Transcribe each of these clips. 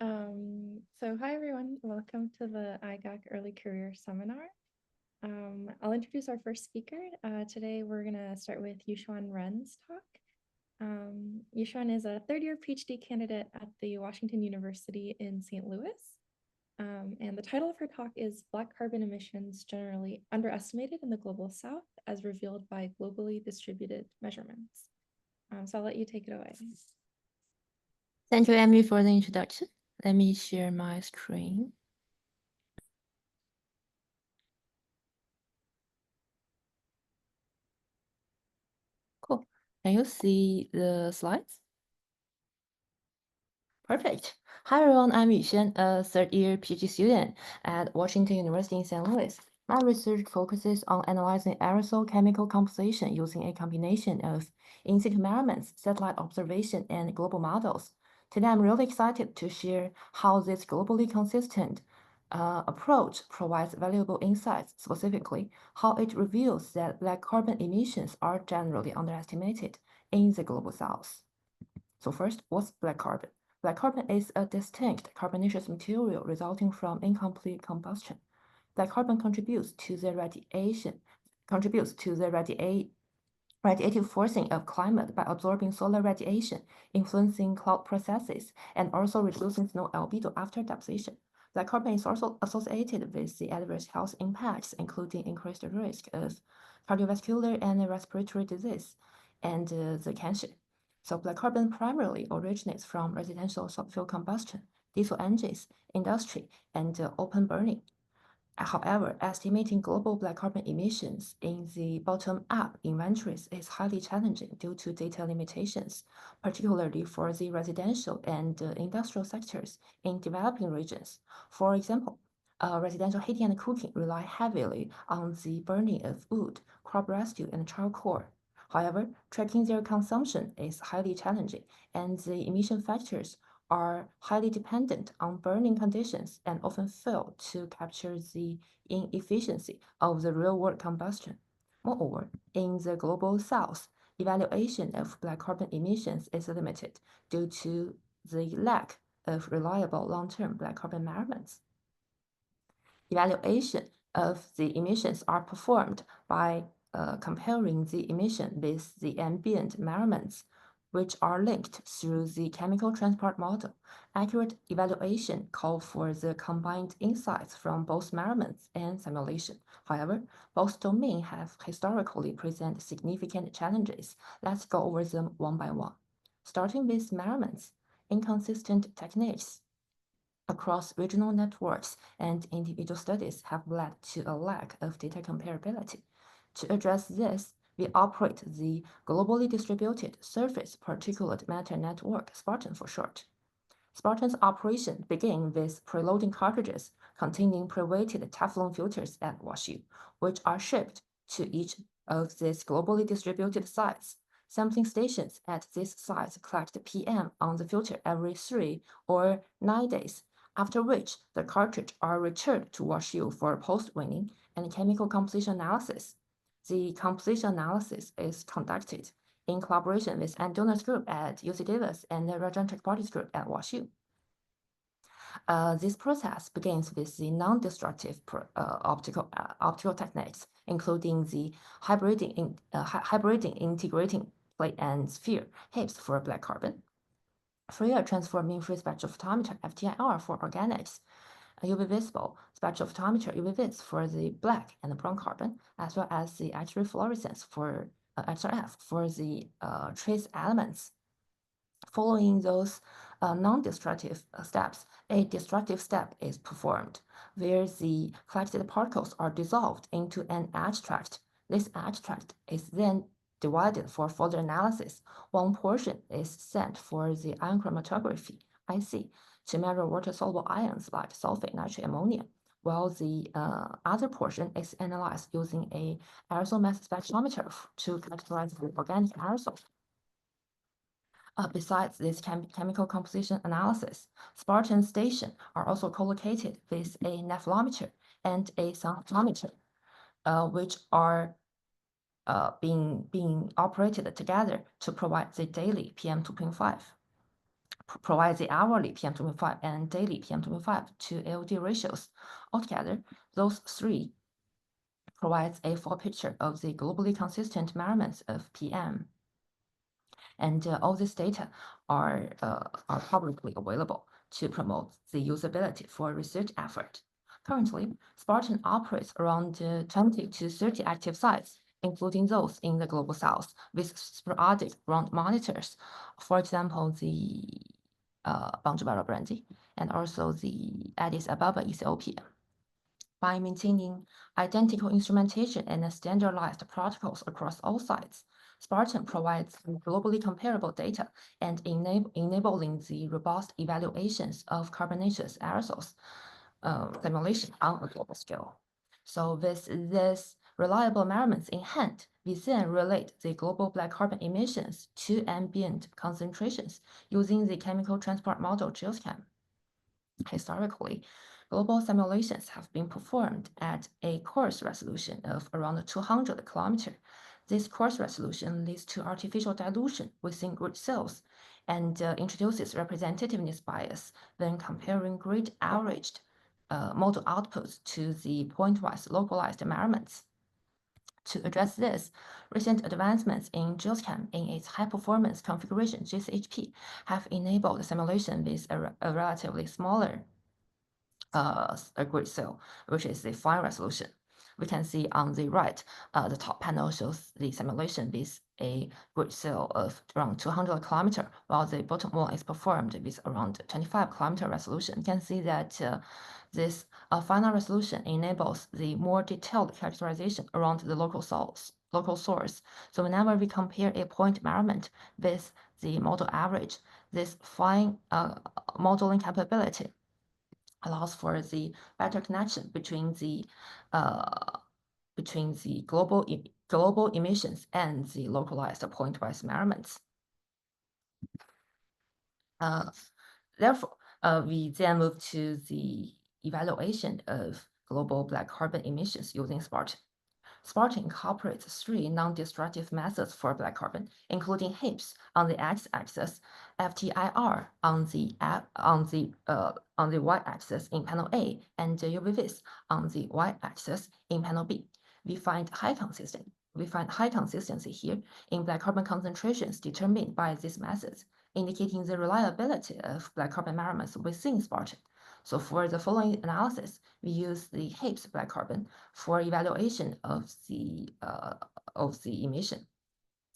So hi everyone, welcome to the IGAC Early Career Seminar. I'll introduce our first speaker. Today we're gonna start with Yuxuan Ren's talk. Yuxuan is a third-year PhD candidate at the Washington University in St. Louis. And the title of her talk is Black Carbon Emissions Generally Underestimated in the Global South as Revealed by Globally Distributed Measurements. So I'll let you take it away. Thank you, Amy, for the introduction. Let me share my screen. Cool. Can you see the slides? Perfect. Hi, everyone. I'm Yuxuan, a third-year PhD student at Washington University in St. Louis. My research focuses on analyzing aerosol chemical composition using a combination of in-situ measurements, satellite observation, and global models. Today, I'm really excited to share how this globally consistent approach provides valuable insights, specifically how it reveals that black carbon emissions are generally underestimated in the global south. So first, what's black carbon? Black carbon is a distinct carbonaceous material resulting from incomplete combustion. Black carbon contributes to the radiative forcing of climate by absorbing solar radiation, influencing cloud processes, and also reducing snow albedo after deposition. Black carbon is also associated with the adverse health impacts, including increased risk of cardiovascular and respiratory disease and the cancer. So black carbon primarily originates from residential fuel combustion, diesel engines, industry, and open burning. However, estimating global black carbon emissions in the bottom-up inventories is highly challenging due to data limitations, particularly for the residential and industrial sectors in developing regions. For example, residential heating and cooking rely heavily on the burning of wood, crop residue, and charcoal. However, tracking their consumption is highly challenging, and the emission factors are highly dependent on burning conditions and often fail to capture the inefficiency of the real-world combustion. Moreover, in the global south, evaluation of black carbon emissions is limited due to the lack of reliable long-term black carbon measurements. Evaluation of the emissions are performed by comparing the emission with the ambient measurements, which are linked through the chemical transport model. Accurate evaluation calls for the combined insights from both measurements and simulation. However, both domains have historically presented significant challenges. Let's go over them one by one. Starting with measurements, inconsistent techniques across regional networks and individual studies have led to a lack of data comparability. To address this, we operate the Globally Distributed Surface Particulate Matter Network, Spartan for short. Spartan's operation begins with preloading cartridges containing pre-weighted Teflon filters at WashU, which are shipped to each of these globally distributed sites. Sampling stations at these sites collect PM on the filter every 3 or 9 days, after which the cartridges are returned to WashU for post-winning and chemical composition analysis. The composition analysis is conducted in collaboration with Andona's group at UC Davis and the Rajan Party's group at WashU. This process begins with the non-destructive optical techniques, including the hybriding integrating plate and sphere HIPS for black carbon, Fourier transform free spectrophotometer FTIR for organics, UV visible spectrophotometer UV-vis for the black and the brown carbon, as well as the X-ray fluorescence for XRF for the trace elements. Following those non-destructive steps, a destructive step is performed, where the collected particles are dissolved into an extract. This extract is then divided for further analysis. One portion is sent for the ion chromatography, IC, to measure water-soluble ions like sulfate, nitrate, ammonia, while the other portion is analyzed using a aerosol mass spectrometer to characterize the organic aerosol. Besides this chemical composition analysis, Spartan stations are also co-located with a nephelometer and a thermometer, which are being operated together to provide the daily PM 2.5. provides the hourly PM2.5 and daily PM2.5 to LD ratios. Altogether, those three provides a full picture of the globally consistent measurements of PM. And all this data are publicly available to promote the usability for research effort. Currently, Spartan operates around 20 to 30 active sites, including those in the Global South, with sporadic ground monitors. For example, the Banjibara Brandy and also the Addis Ababa, Ethiopia. By maintaining identical instrumentation and standardized protocols across all sites, Spartan provides globally comparable data and enabling the robust evaluations of carbonaceous aerosols simulation on a global scale. So with this reliable measurements in hand, we then relate the global black carbon emissions to ambient concentrations using the chemical transport model GeoChem. Historically, global simulations have been performed at a coarse resolution of around 200 km. This coarse resolution leads to artificial dilution within grid cells and introduces representativeness bias when comparing grid averaged model outputs to the point-wise localized measurements. To address this, recent advancements in GeoChem in its high-performance configuration GCHP have enabled simulation with a relatively smaller a grid cell, which is the fine resolution. We can see on the right, the top panel shows the simulation with a grid cell of around 200 km, while the bottom one is performed with around 25 km resolution. You can see that this final resolution enables the more detailed characterization around the local source. So whenever we compare a point measurement with the model average, this fine modeling capability allows for the better connection between the global emissions and the localized point-wise measurements. Therefore, we then move to the evaluation of global black carbon emissions using Spartan. Spartan incorporates three non-destructive methods for black carbon, including HIPS on the x-axis, FTIR on the y-axis in panel A, and UVVs on the y-axis in panel B. We find high consistency here in black carbon concentrations determined by these methods, indicating the reliability of black carbon measurements within Spartan. So for the following analysis, we use the HIPS black carbon for evaluation of the emission.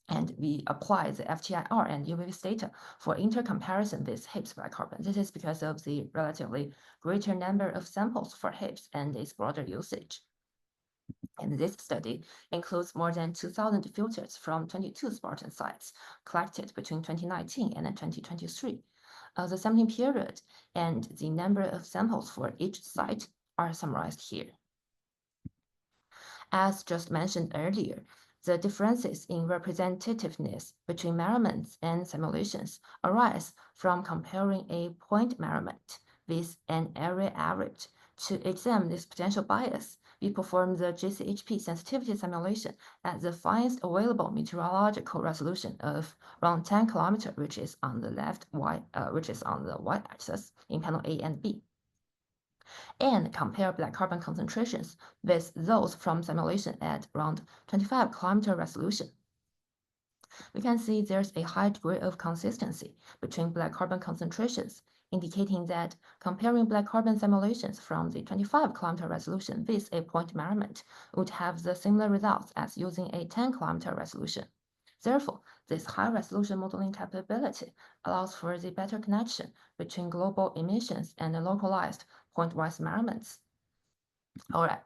And we apply the FTIR and UVVs data for intercomparison with HIPS black carbon. This is because of the relatively greater number of samples for HIPS and its broader usage. And this study includes more than 2,000 filters from 22 Spartan sites collected between 2019 and 2023. The sampling period and the number of samples for each site are summarized here. As just mentioned earlier, the differences in representativeness between measurements and simulations arise from comparing a point measurement with an area average. To examine this potential bias, we perform the GCHP sensitivity simulation at the finest available meteorological resolution of around 10 km, which is on the y-axis in panel A and B, and compare black carbon concentrations with those from simulation at around 25 km resolution. We can see there's a high degree of consistency between black carbon concentrations, indicating that comparing black carbon simulations from the 25 km resolution with a point measurement would have the similar results as using a 10 km resolution. Therefore, this high-resolution modeling capability allows for the better connection between global emissions and localized point-wise measurements. All right,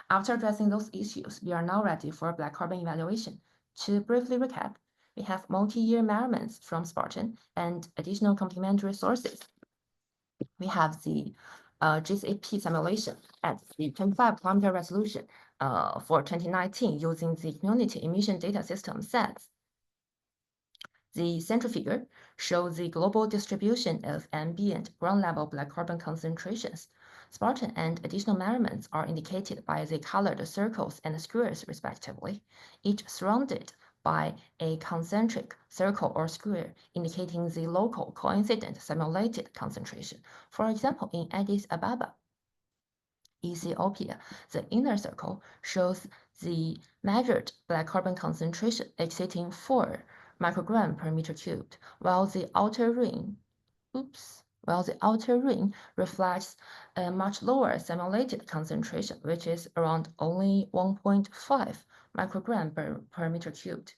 after addressing those issues, we are now ready for black carbon evaluation. To briefly recap, we have multi-year measurements from Spartan and additional complementary sources. We have the GCP simulation at the 25 km resolution for 2019 using the community emission data system SEDS. The central figure shows the global distribution of ambient ground-level black carbon concentrations. Spartan and additional measurements are indicated by the colored circles and squares respectively, each surrounded by a concentric circle or square indicating the local coincident simulated concentration. For example, in Addis Ababa, Ethiopia, the inner circle shows the measured black carbon concentration exceeding 4 microgram per meter cubed, while the outer ring reflects a much lower simulated concentration, which is around only 1.5 microgram per meter cubed.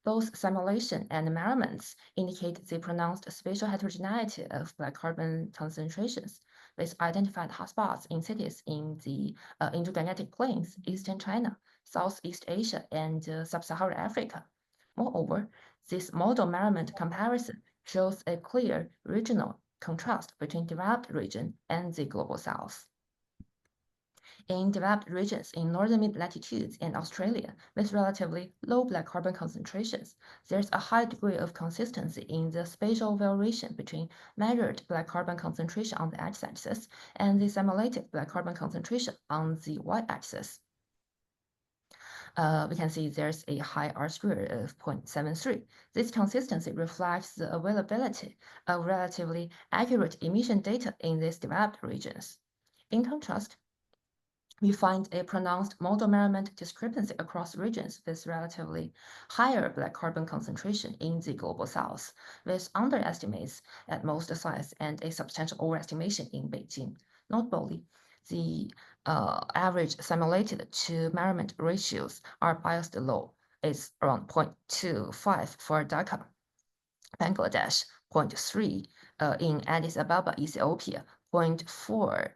Both simulation and measurements indicate the pronounced spatial heterogeneity of black carbon concentrations, with identified hotspots in cities in the Indo-Gangetic Plains, Eastern China, Southeast Asia, and Sub-Saharan Africa. Moreover, this model measurement comparison shows a clear regional contrast between developed region and the global south. In developed regions in northern mid-latitudes and Australia with relatively low black carbon concentrations, there's a high degree of consistency in the spatial variation between measured black carbon concentration on the x-axis and the simulated black carbon concentration on the y-axis. We can see there's a high R-square of 0.73. This consistency reflects the availability of relatively accurate emission data in these developed regions. In contrast, we find a pronounced model measurement discrepancy across regions with relatively higher black carbon concentration in the global south, with underestimates at most sites and a substantial overestimation in Beijing. Notably, the average simulated to measurement ratios are biased low. It's around 0.25 for Dhaka, Bangladesh, 0.3 in Addis Ababa, Ethiopia, 0.4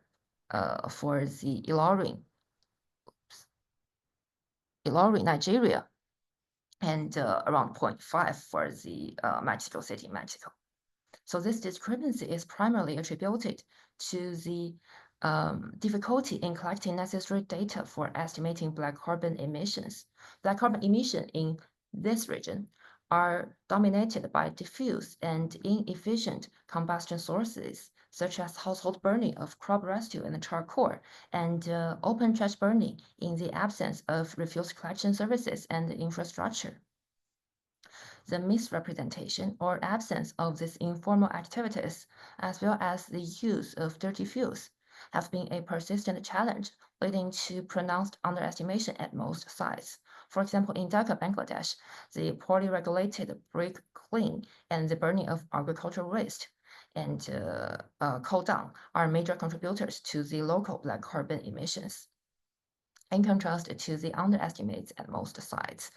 for the Ilorin, Nigeria, and around 0.5 for the Mexico City, Mexico. So this discrepancy is primarily attributed to the difficulty in collecting necessary data for estimating black carbon emissions. Black carbon emission in this region are dominated by diffuse and inefficient combustion sources, such as household burning of crop residue and charcoal, and open trash burning in the absence of refuse collection services and infrastructure. The misrepresentation or absence of these informal activities, as well as the use of dirty fuels, have been a persistent challenge, leading to pronounced underestimation at most sites. For example, in Dhaka, Bangladesh, the poorly regulated brick kiln and the burning of agricultural waste and coal dung are major contributors to the local black carbon emissions. In contrast to the underestimates at most sites,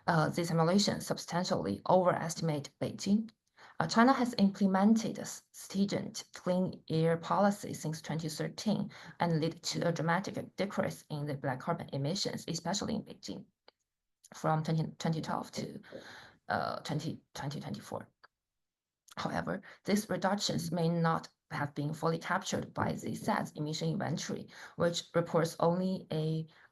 the simulation substantially overestimate Beijing. China has implemented a stringent clean air policy since 2013 and led to a dramatic decrease in the black carbon emissions, especially in Beijing, from 2012 to 2024. However, these reductions may not have been fully captured by the SADS emission inventory, which reports only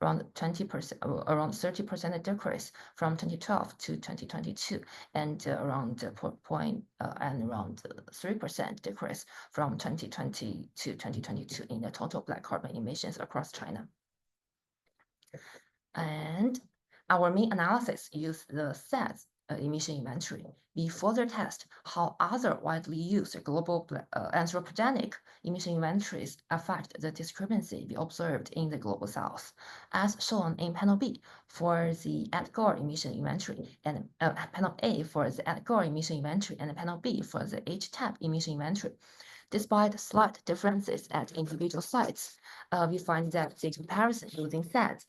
around 30% decrease from 2012 to 2022, and around 3% decrease from 2020 to 2022 in the total black carbon emissions across China. And our main analysis used the SADS emission inventory. We further test how other widely used global anthropogenic emission inventories affect the discrepancy we observed in the global south, as shown in panel B for the Al Gore emission inventory, and panel A for the Al Gore emission inventory, and panel B for the HTAP emission inventory. Despite slight differences at individual sites, we find that the comparison using SADS,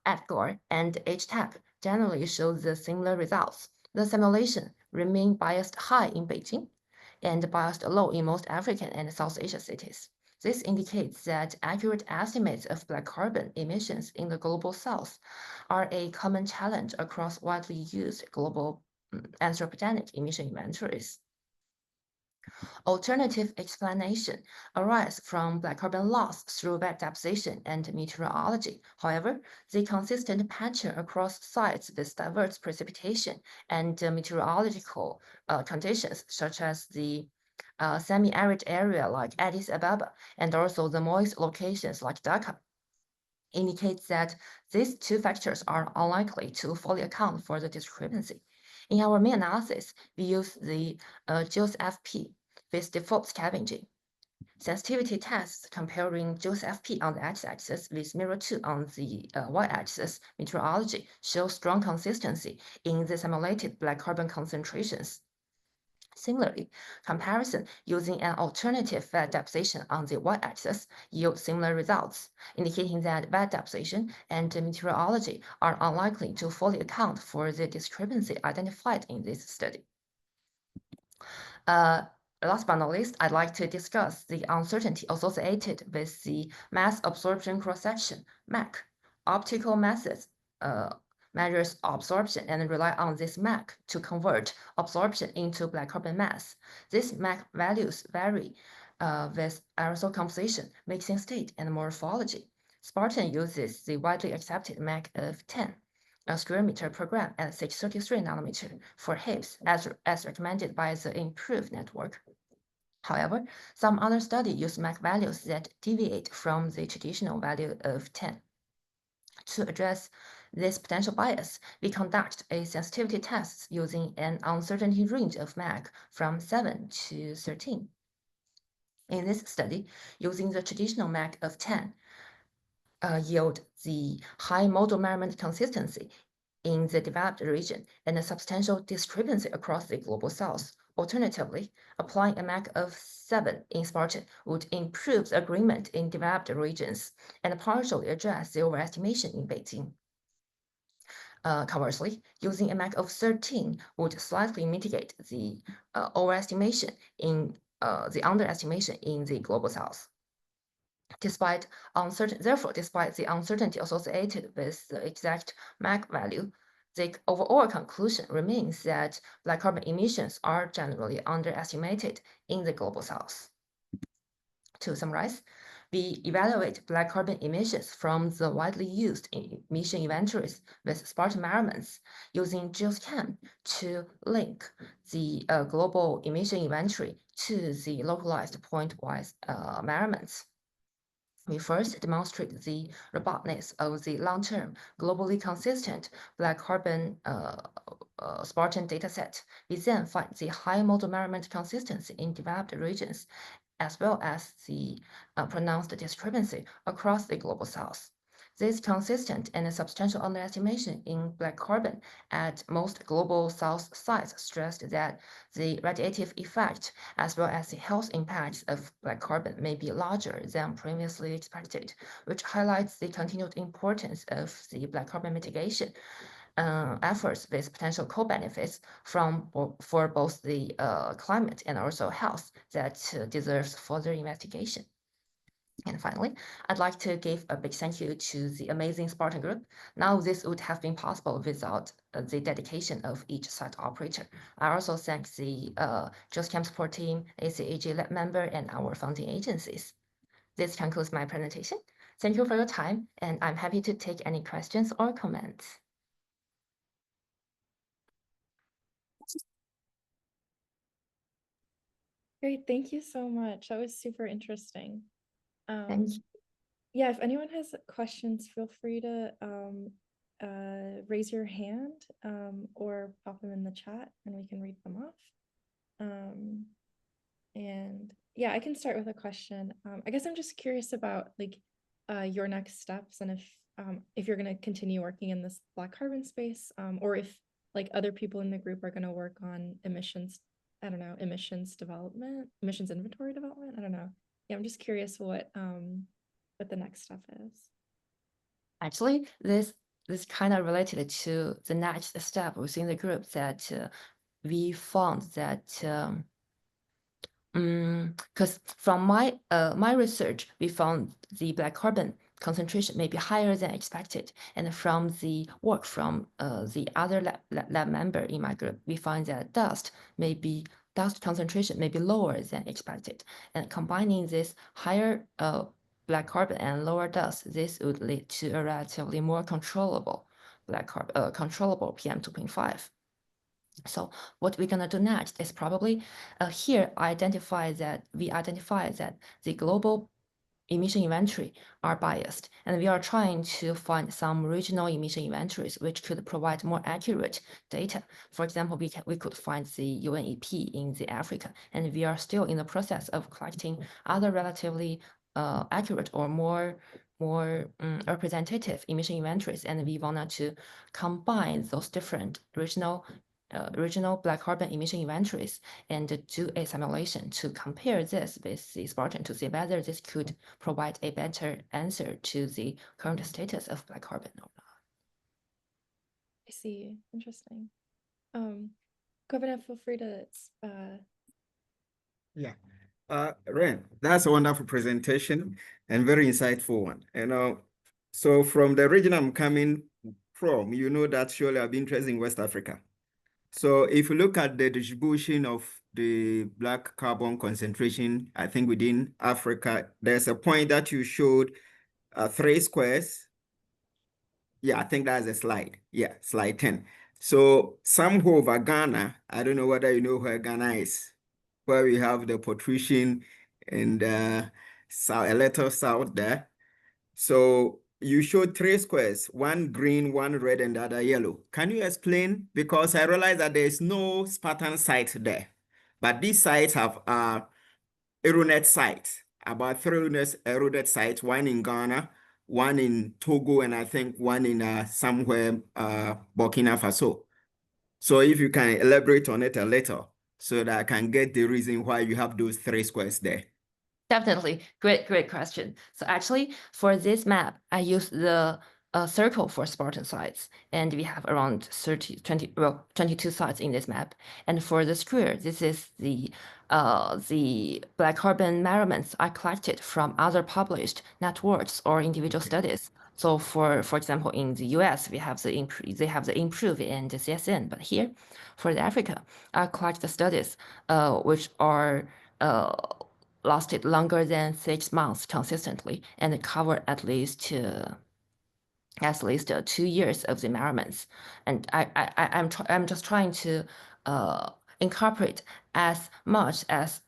Al Gore, and HTAP generally shows the similar results. The simulation remained biased high in Beijing and biased low in most African and South Asia cities. This indicates that accurate estimates of black carbon emissions in the global south are a common challenge across widely used global anthropogenic emission inventories. Alternative explanation arise from black carbon loss through wet deposition and meteorology. However, the consistent pattern across sites with diverse precipitation and meteorological conditions, such as the semi-arid area like Addis Ababa, and also the moist locations like Dhaka, indicates that these two factors are unlikely to fully account for the discrepancy. In our main analysis, we use the JOSEF-P with default scavenging. Sensitivity tests comparing JOSEF-P on the x-axis with mirror2 on the y-axis meteorology show strong consistency in the simulated black carbon concentrations. Similarly, comparison using an alternative wet deposition on the y-axis yield similar results, indicating that wet deposition and meteorology are unlikely to fully account for the discrepancy identified in this study. Last but not least, I'd like to discuss the uncertainty associated with the mass absorption cross-section, MAC. Optical methods measures absorption and rely on this MAC to convert absorption into black carbon mass. These MAC values vary with aerosol composition, mixing state, and morphology. Spartan uses the widely accepted MAC of 10 square meter per gram at 633 nanometer for HIPS as recommended by the improved network. However, some other studies use MAC values that deviate from the traditional value of 10. To address this potential bias, we conduct a sensitivity test using an uncertainty range of MAC from 7 to 13. In this study, using the traditional MAC of 10, yield the high model measurement consistency in the developed region and a substantial discrepancy across the global south. Alternatively, applying a MAC of 7 in Spartan would improve the agreement in developed regions and partially address the overestimation in Beijing. Conversely, using a MAC of 13 would slightly mitigate the overestimation in the underestimation in the global south. Despite the uncertainty associated with the exact MAC value, the overall conclusion remains that black carbon emissions are generally underestimated in the global south. To summarize, we evaluate black carbon emissions from the widely used emission inventories with Spartan measurements using GeoScan to link the global emission inventory to the localized point-wise measurements. We first demonstrate the robustness of the long-term, globally consistent black carbon Spartan dataset. We then find the high model measurement consistency in developed regions, as well as the pronounced discrepancy across the global south. This consistent and substantial underestimation in black carbon at most global south sites stressed that the radiative effect as well as the health impacts of black carbon may be larger than previously expected, which highlights the continued importance of the black carbon mitigation efforts with potential co-benefits for both the climate and also health that deserves further investigation. And finally, I'd like to give a big thank you to the amazing Spartan group. Now this would have been possible without the dedication of each site operator. I also thank the JustCamp support team, ACAG lab member, and our funding agencies. This concludes my presentation. Thank you for your time, and I'm happy to take any questions or comments. Great, thank you so much. That was super interesting. Thank you. Yeah, if anyone has questions, feel free to raise your hand or pop them in the chat and we can read them off. And yeah, I can start with a question. I guess I'm just curious about like your next steps and if you're going to continue working in this black carbon space or if like other people in the group are going to work on emissions, I don't know, emissions development, emissions inventory development. I don't know. Yeah, I'm just curious what the next step is. Actually, this kind of related to the next step within the group that we found that because from my research, we found the black carbon concentration may be higher than expected, and from the work from the other lab member in my group, we find that dust concentration may be lower than expected, and combining this higher black carbon and lower dust, this would lead to a relatively more controllable controllable PM 2.5. So what we're gonna do next is probably here we identify that the global emission inventory are biased, and we are trying to find some regional emission inventories which could provide more accurate data. For example, we could find the UNEP in the Africa, and we are still in the process of collecting other relatively accurate or more representative emission inventories, and we wanted to combine those different regional black carbon emission inventories and do a simulation to compare this with the Spartan to see whether this could provide a better answer to the current status of black carbon or not. I see. Interesting. Governor, feel free to Yeah. Ren, that's a wonderful presentation and very insightful one. So from the region I'm coming from, you know that surely I've been interested in West Africa. So if you look at the distribution of the black carbon concentration, I think within Africa, there's a point that you showed 3 squares. Yeah, I think that's a slide. Yeah, slide 10. So somewhere over Ghana, I don't know whether you know where Ghana is, where we have the protrusion and a little south there. So you showed 3 squares, one green, one red, and the other yellow. Can you explain? Because I realize that there is no Spartan site there, but these sites have aeronet sites, about 3 aeronet sites, one in Ghana, one in Togo, and I think one in somewhere Burkina Faso. So if you can elaborate on it a little so that I can get the reason why you have those 3 squares there. Definitely. Great question. So actually, for this map, I use the circle for Spartan sites, and we have around 22 sites in this map. And for the square, this is the black carbon measurements I collected from other published networks or individual studies. So for example, in the US, they have the improve and the CSN, but here for the Africa, I collect the studies which are lasted longer than 6 months consistently and covered at least 2 years of the measurements. And I'm just trying to incorporate as much as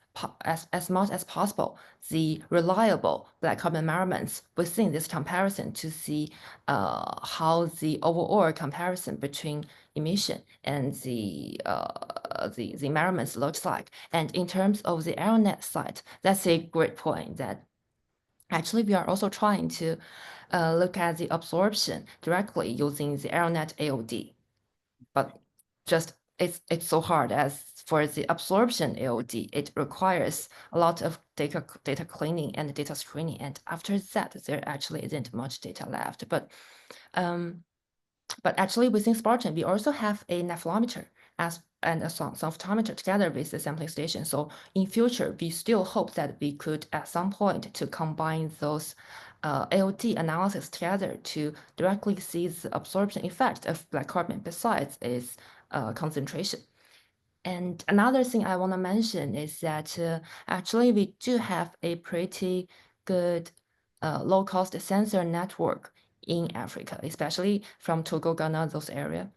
possible the reliable black carbon measurements within this comparison to see how the overall comparison between emission and the measurements looks like. And in terms of the AeroNet site, that's a great point that actually we are also trying to look at the absorption directly using the AeroNet AOD. But just it's so hard as for the absorption AOD, it requires a lot of data cleaning and data screening. And after that, there actually isn't much data left. But actually within Spartan, we also have a nephelometer and a sophtometer together with the sampling station. So in future, we still hope that we could at some point to combine those AOD analysis together to directly see the absorption effect of black carbon besides its concentration. And another thing I want to mention is that actually we do have a pretty good low-cost sensor network in Africa, especially from Togo, Ghana, those areas.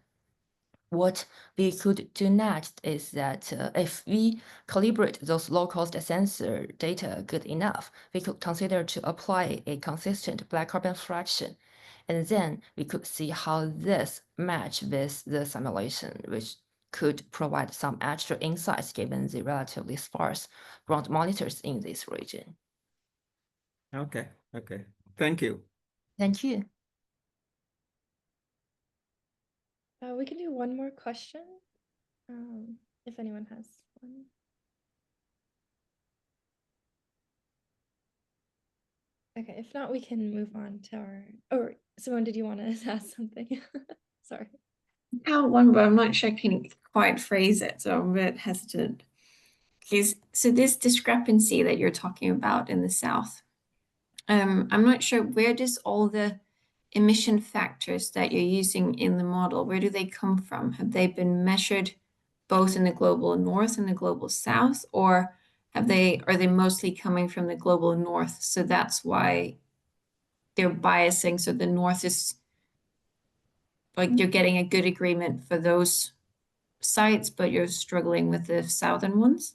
What we could do next is that if we calibrate those low-cost sensor data good enough, we could consider to apply a consistent black carbon fraction. And then we could see how this match with the simulation, which could provide some extra insights given the relatively sparse ground monitors in this region. Okay. Thank you. Thank you. we can do one more question, if anyone has one. Okay, if not, we can move on to our. Or Simone, did you want to ask something? Sorry. I have one, but I'm not sure I can quite phrase it, so I'm a bit hesitant. So this discrepancy that you're talking about in the south, I'm not sure, where does all the emission factors that you're using in the model, where do they come from? Have they been measured both in the global north and the global south, or are they mostly coming from the global north? So that's why they're biasing. So the north is like you're getting a good agreement for those sites, but you're struggling with the southern ones?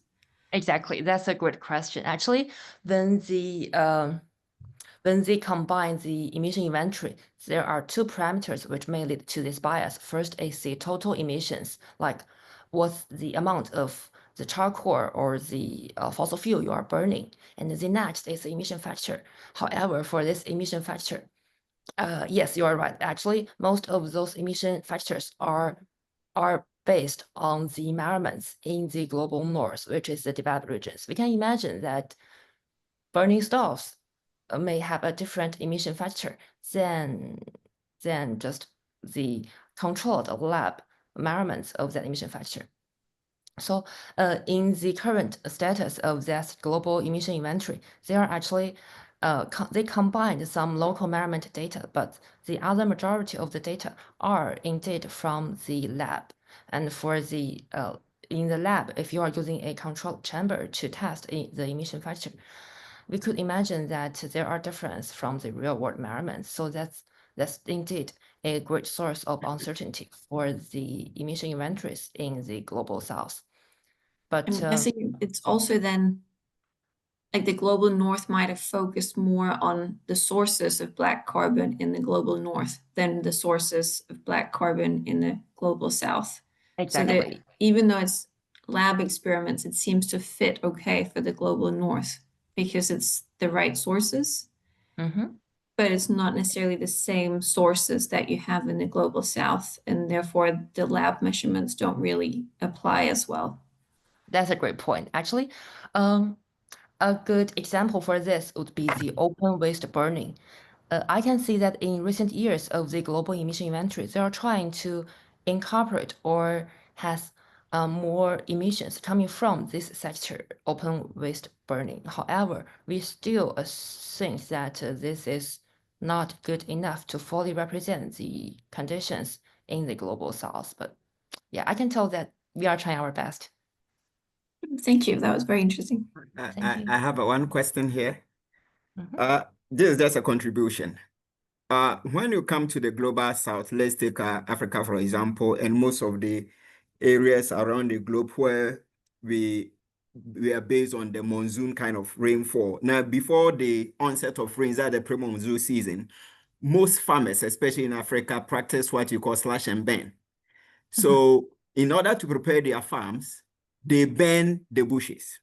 Exactly. That's a great question. Actually, when the when they combine the emission inventory, there are two parameters which may lead to this bias. First is the total emissions, like what's the amount of the charcoal or the fossil fuel you are burning. And the next is the emission factor. However, for this emission factor, yes, you are right. Actually, most of those emission factors are based on the environments in the global north, which is the developed regions. We can imagine that burning stoves may have a different emission factor than just the controlled lab measurements of that emission factor. So in the current status of that global emission inventory, they are actually they combined some local measurement data, but the other majority of the data are indeed from the lab. And for the in the lab, if you are using a controlled chamber to test the emission factor, we could imagine that there are differences from the real world measurements. So that's indeed a great source of uncertainty for the emission inventories in the global south. But And I think it's also then like the global north might have focused more on the sources of black carbon in the global north than the sources of black carbon in the global south. exactly. So that even though it's lab experiments, it seems to fit okay for the global north because it's the right sources, but it's not necessarily the same sources that you have in the global south, and therefore the lab measurements don't really apply as well. That's a great point. Actually, a good example for this would be the open waste burning. I can see that in recent years of the global emission inventory, they are trying to incorporate or has more emissions coming from this sector, open waste burning. However, we still think that this is not good enough to fully represent the conditions in the global south. But yeah, I can tell that we are trying our best. Thank you. That was very interesting. Thank you. I have one question here. Mhm. This is just a contribution. When you come to the global south, let's take Africa, for example, and most of the areas around the globe where we are based on the monsoon kind of rainfall. Now, before the onset of rains at the pre-monsoon season, most farmers, especially in Africa, practice what you call slash and burn. So in order to prepare their farms, they burn the bushes.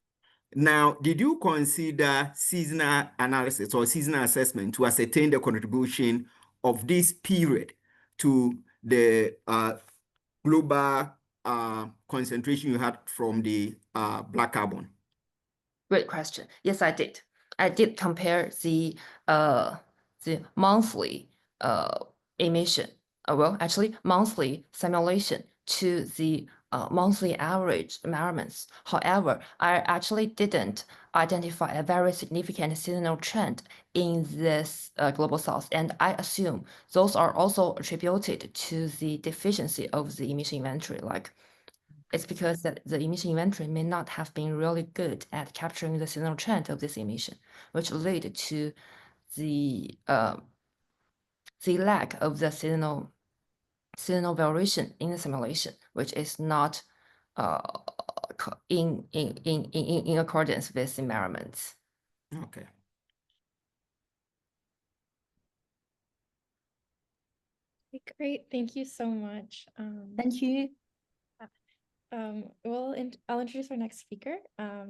Now, did you consider seasonal analysis or seasonal assessment to ascertain the contribution of this period to the global concentration you had from the black carbon? Great question. Yes, I did. I did compare the monthly emission, well, actually monthly simulation to the monthly average measurements. However, I actually didn't identify a very significant seasonal trend in this global south, and I assume those are also attributed to the deficiency of the emission inventory, like it's because that the emission inventory may not have been really good at capturing the seasonal trend of this emission, which led to the lack of the seasonal variation in the simulation, which is not in accordance with the measurements. Okay. Great, thank you so much. Thank you. I'll introduce our next speaker.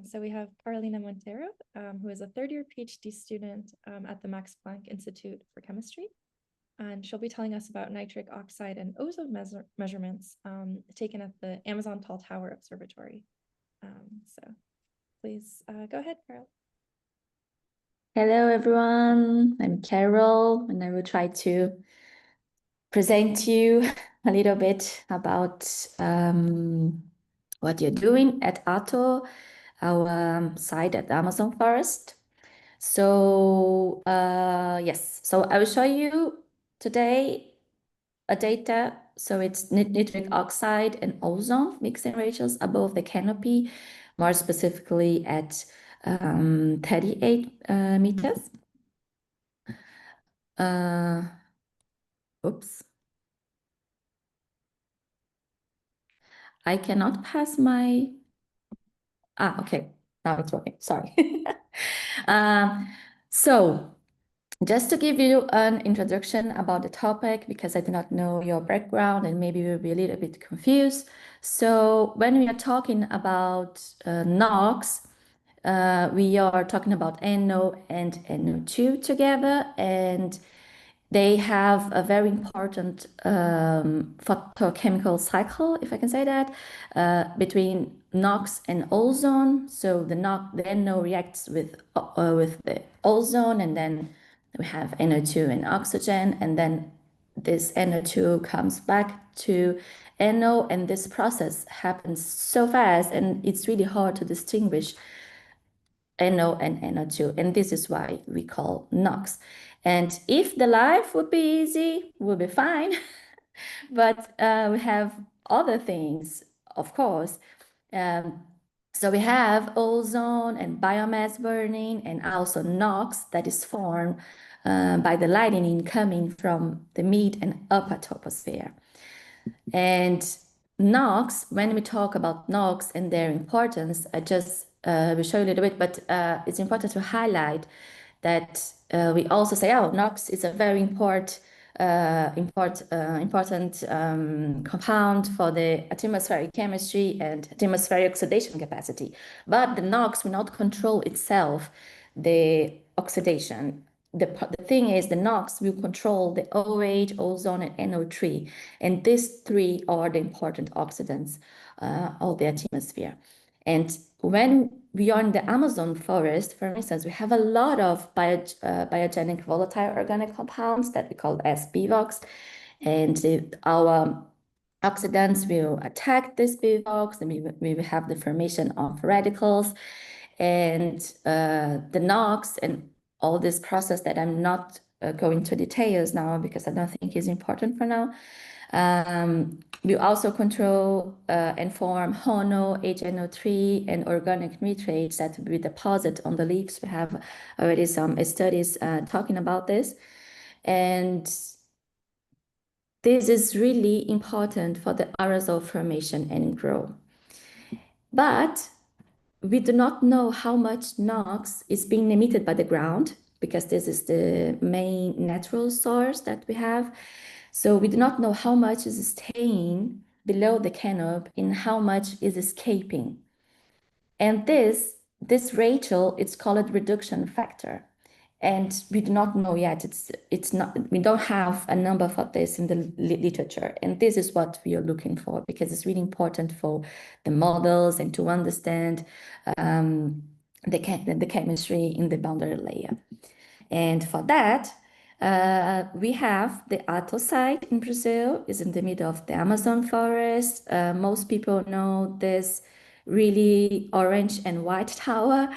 So we have Carolina Monteiro, who is a third-year PhD student at the Max Planck Institute for Chemistry. And she'll be telling us about nitric oxide and ozone measurements taken at the Amazon Tall Tower Observatory. So please go ahead, Carol. Hello, everyone. I'm Carol, and I will try to present you a little bit about what you're doing at ATO, our site at the Amazon forest. So yes, so I will show you today a data. So it's nitric oxide and ozone mixing ratios above the canopy, more specifically at 38 meters. Oops. I cannot pass my, okay, now it's working, sorry. So just to give you an introduction about the topic, because I do not know your background and maybe you'll be a little bit confused. So when we are talking about NOx, we are talking about NO and NO2 together, and they have a very important photochemical cycle, if I can say that, between NOx and ozone. So the NO reacts with the ozone, and then we have NO2 and oxygen, and then this NO2 comes back to NO, and this process happens so fast, and it's really hard to distinguish NO and NO2, and this is why we call NOx. And if the life would be easy, we'll be fine. But we have other things, of course. So we have ozone and biomass burning, and also NOx that is formed by the lightning coming from the mid and upper troposphere. And NOx, when we talk about NOx and their importance, I just will show you a little bit, but it's important to highlight that we also say, oh, NOx is a very important compound for the atmospheric chemistry and atmospheric oxidation capacity. But the NOx will not control itself the oxidation. The thing is, the NOx will control the OH, ozone, and NO3. And these three are the important oxidants of the atmosphere. And when we are in the Amazon forest, for instance, we have a lot of biogenic volatile organic compounds that we call as BVOX. And our oxidants will attack this BVOX, and we will have the formation of radicals. And the NOx and all this process that I'm not going to details now because I don't think is important for now. We also control and form HONO, HNO3, and organic nitrates that we deposit on the leaves. We have already some studies talking about this. And this is really important for the aerosol formation and growth. But we do not know how much NOx is being emitted by the ground, because this is the main natural source that we have. So we do not know how much is staying below the canopy and how much is escaping. And this ratio, it's called reduction factor. And we do not know yet. We don't have a number for this in the literature. And this is what we are looking for, because it's really important for the models and to understand the chemistry in the boundary layer. And for that, we have the Ato site in Brazil, is in the middle of the Amazon forest. Most people know this really orange and white tower.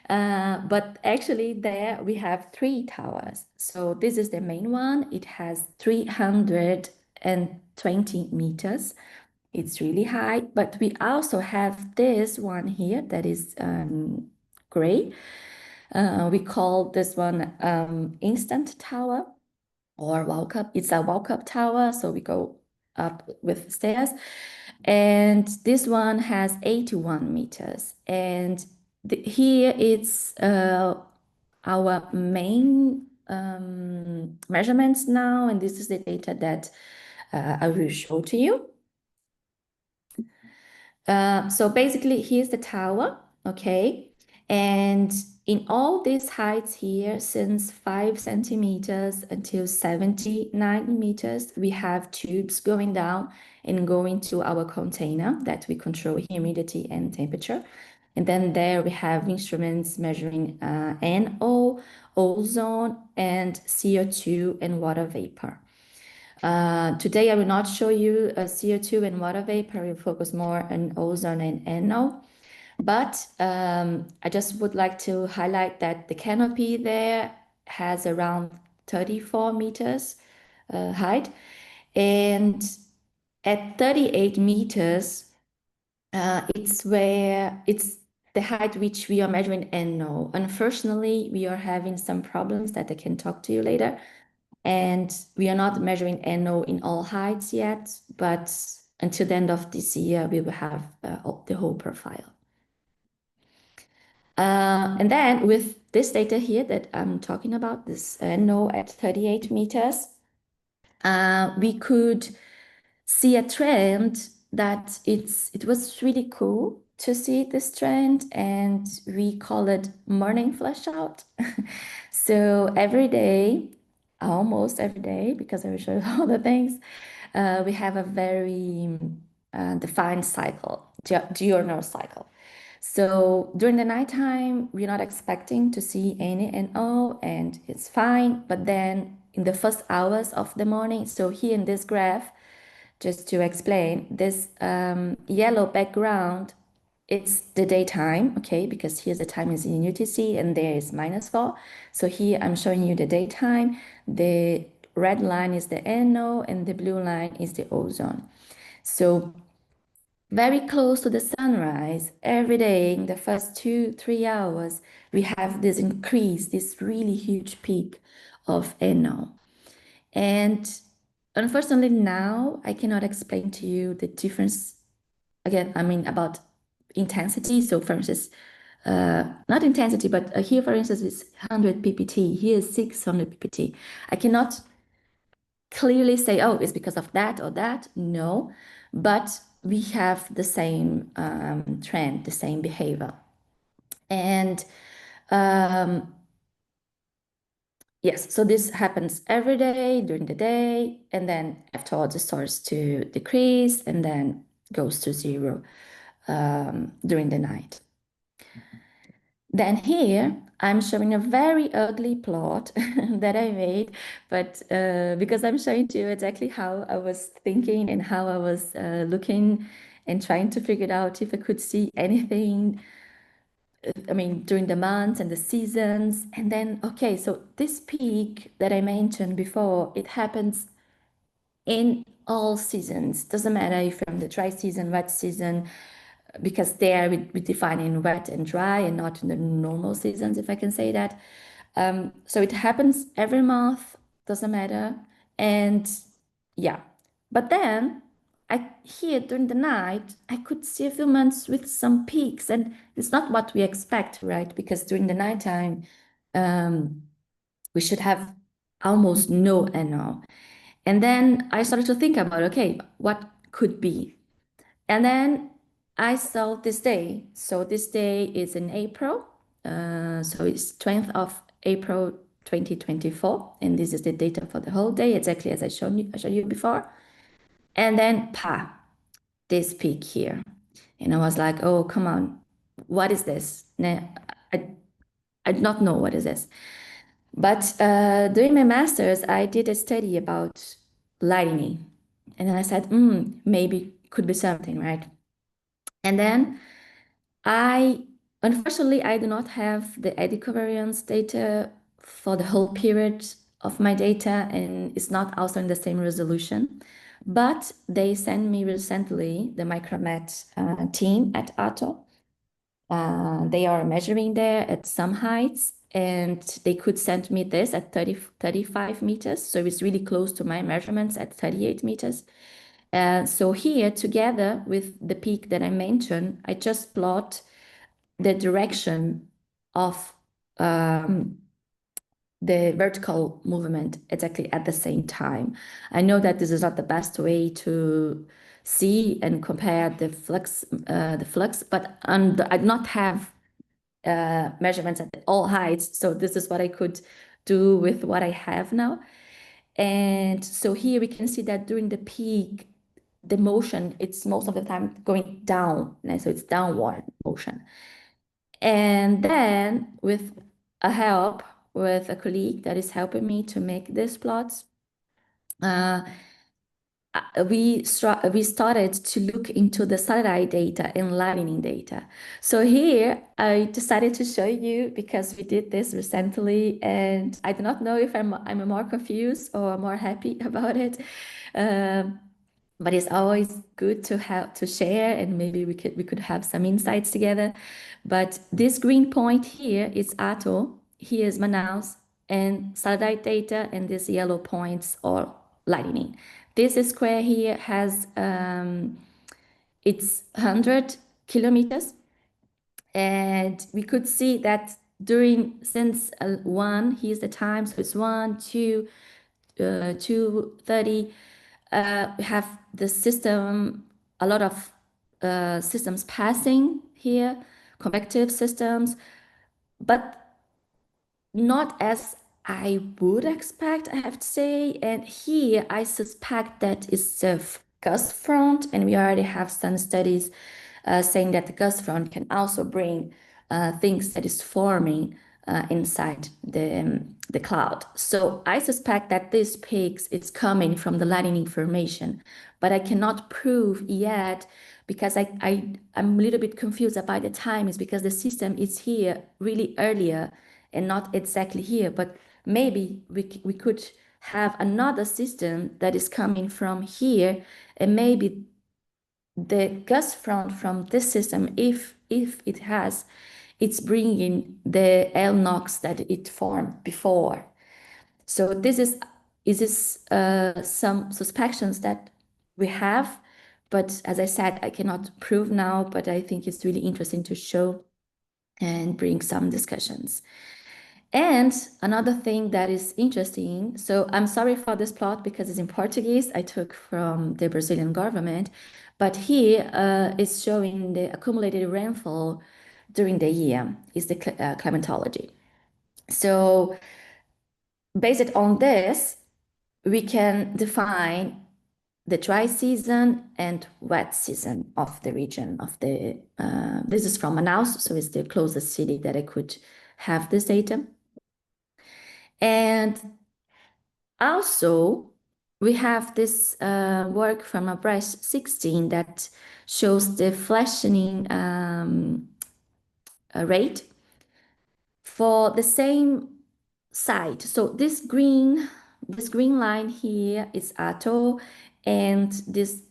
But actually there we have 3 towers. So this is the main one. It has 320 meters. It's really high, but we also have this one here that is gray. We call this one instant tower or walk up. It's a walk up tower, so we go up with stairs. And this one has 81 meters. And here it's our main measurements now, and this is the data that I will show to you. So basically, here's the tower, okay? And in all these heights here, since 5 centimeters until 79 meters, we have tubes going down and going to our container that we control humidity and temperature. And then there we have instruments measuring NO, ozone, and CO2 and water vapor. Today, I will not show you CO2 and water vapor. I will focus more on ozone and NO. But I just would like to highlight that the canopy there has around 34 meters height. And at 38 meters, it's the height which we are measuring NO. Unfortunately, we are having some problems that I can talk to you later. And we are not measuring NO in all heights yet, but until the end of this year, we will have the whole profile. And then with this data here that I'm talking about, this NO at 38 meters, we could see a trend that it was really cool to see this trend, and we call it morning flash out. So every day, almost every day, because I will show you all the things, we have a very defined cycle, diurnal cycle. So during the nighttime, we're not expecting to see any NO, and it's fine. But then in the first hours of the morning, so here in this graph, just to explain, this yellow background, it's the daytime, okay, because here's the time is in UTC and there is -4. So here I'm showing you the daytime. The red line is the NO and the blue line is the ozone. So very close to the sunrise, every day in the first 2-3 hours, we have this increase, this really huge peak of NO. And unfortunately, now I cannot explain to you the difference. Again, I mean about intensity. So for instance, not intensity, but here, for instance, it's 100 ppt. Here is 600 ppt. I cannot clearly say, oh, it's because of that or that. No, but we have the same trend, the same behavior. And yes, so this happens every day during the day, and then afterwards it starts to decrease and then goes to 0 during the night. Then here I'm showing a very ugly plot that I made, but because I'm showing to you exactly how I was thinking and how I was looking and trying to figure out if I could see anything, I mean, during the months and the seasons. And then, okay, so this peak that I mentioned before, it happens in all seasons. Doesn't matter if you're in the dry season, wet season, because there we define in wet and dry and not in the normal seasons, if I can say that. So it happens every month, doesn't matter. And yeah, but then here during the night, I could see a few months with some peaks, and it's not what we expect, right? Because during the nighttime, we should have almost no NO. And then I started to think about, okay, what could be? And then I saw this day. So this day is in April. So it's 20th of April 2024. And this is the data for the whole day, exactly as I showed you before. And then, this peak here. And I was like, oh, come on, what is this? I do not know what is this. But during my master's, I did a study about lightning. And then I said, maybe could be something, right? And then unfortunately, I do not have the eddy covariance data for the whole period of my data, and it's not also in the same resolution. But they sent me recently, the Micromet team at ATO. They are measuring there at some heights, and they could send me this at 35 meters. So it's really close to my measurements at 38 meters. So here, together with the peak that I mentioned, I just plot the direction of the vertical movement exactly at the same time. I know that this is not the best way to see and compare the flux, but I do not have measurements at all heights, so this is what I could do with what I have now. And so here we can see that during the peak, the motion, it's most of the time going down, and so it's downward motion. And then with a colleague that is helping me to make these plots, we started to look into the satellite data and lightning data. So here I decided to show you, because we did this recently, and I do not know if I'm more confused or more happy about it. But it's always good to have to share, and maybe we could have some insights together. But this green point here is ATO, here is Manaus, and satellite data, and these yellow points are lightning. This square here has it's 100 kilometers, And we could see that since 1, here's the time, so it's 1, 2, 2:30. We have the system, a lot of systems passing here, convective systems, but not as I would expect, I have to say. And here I suspect that it's a gust front, and we already have some studies saying that the gust front can also bring things that is forming inside the cloud. So I suspect that this peaks is coming from the lightning formation, but I cannot prove yet because I'm a little bit confused about the time, is because the system is here really earlier and not exactly here, but maybe we could have another system that is coming from here, and maybe the gust front from this system, if it has, it's bringing the LNOx that it formed before. So this is some suspicions that we have, but as I said, I cannot prove now, but I think it's really interesting to show and bring some discussions. And another thing that is interesting, so I'm sorry for this plot because it's in Portuguese, I took from the Brazilian government, but here it's showing the accumulated rainfall during the year, is the climatology. So based on this, we can define the dry season and wet season of the region of the, this is from Manaus, so it's the closest city that I could have this data. And also, we have this work from a brush 16 that shows the flashing rate for the same site. So this green line here is Ato, and this